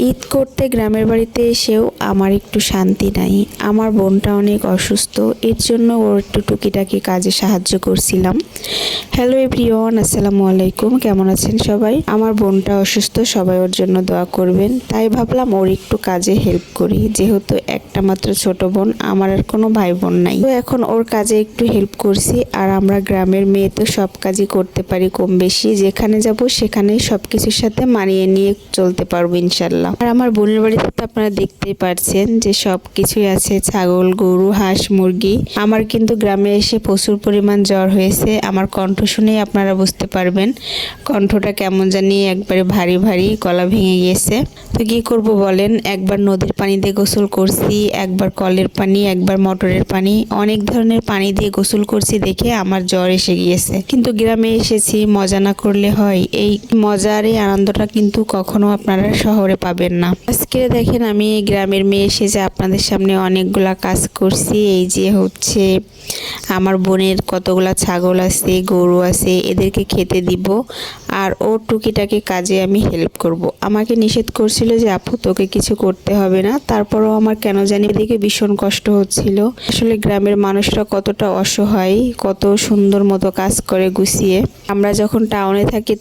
ঈদ করতে গ্রামের বাড়িতে এসেও আমার একটু শান্তি নাই। আমার বোনটা অনেক অসুস্থ, এর জন্য ওর একটু টুকিটাকি কাজে সাহায্য করছিলাম। হ্যালো এভরিওয়ান, আসসালামু আলাইকুম। কেমন আছেন সবাই? আমার বোনটা অসুস্থ, সবাই ওর জন্য দোয়া করবেন। তাই ভাবলাম ওর একটু কাজে হেল্প করি, যেহেতু একটা মাত্র ছোট বোন, আমার আর কোনো ভাই বোন নাই। তো এখন ওর কাজে একটু হেল্প করছি। আর আমরা গ্রামের মেয়ে তো সব কাজই করতে পারি কম বেশি, যেখানে যাব সেখানেই সবকিছুর সাথে মানিয়ে নিয়ে চলতে পারবো ইনশাল্লাহ। আর আমার বোনের বাড়িতে তো আপনারা দেখতেই পারছেন যে সব কিছুই আছে, ছাগল, গরু, হাঁস, মুরগি। আমার কিন্তু গ্রামে এসে প্রচুর পরিমাণ জ্বর হয়েছে। আমার কণ্ঠ শুনেই আপনারা বুঝতে পারবেন কণ্ঠটা কেমন জানি একবারে ভারী ভারী, গলা ভেঙে গিয়েছে। তো কি করব বলেন, একবার নদীর পানি দিয়ে গোসল করছি, একবার কলের পানি, একবার মোটরের পানি, অনেক ধরনের পানি দিয়ে গোসল করছি দেখে আমার জ্বর এসে গিয়েছে। কিন্তু গ্রামে এসেছি, মজা না করলে হয়? এই মজার এই আনন্দটা কিন্তু কখনো আপনারা শহরে পাবেন না। আজকে দেখেন আমি গ্রামের মেয়ে এসেছে আপনাদের সামনে অনেকগুলা কাজ করছি। এই যে হচ্ছে আমার বোনের কতগুলা ছাগল আছে, গরু আছে, এদেরকে খেতে দিব। আর ওর টুকিটাকি কাজে আমি হেল্প করব। আমাকে নিষেধ করছিল যে আপু তোকে কিছু করতে হবে না, তারপরও আমার কেন জানি এদিকে ভীষণ কষ্ট হচ্ছিল। আসলে গ্রামের মানুষরা কতটা অসহায়, কত সুন্দর মতো কাজ করে গুছিয়ে। আমরা যখন টাউনে থাকি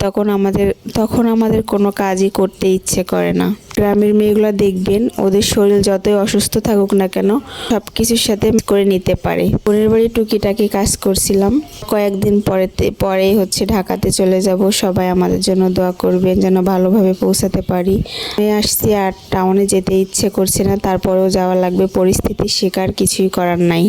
তখন আমাদের কোনো কাজই করতে ইচ্ছে করে না। গ্রামের মেয়েগুলো দেখবেন ওদের শরীর যতই অসুস্থ থাকুক না কেন সবকিছুর সাথে করে নিতে পারে। বোনের বাড়ি টুকিটাকি কাজ করছিলাম। কয়েকদিন পরেই হচ্ছে ঢাকাতে চলে যাব। সবাই আমাদের জন্য দোয়া করবেন যেন ভালোভাবে পৌঁছাতে পারি। আমি আসছি আর টাউনে যেতে ইচ্ছে করছে না, তারপরেও যাওয়া লাগবে, পরিস্থিতির শিকার, কিছুই করার নাই।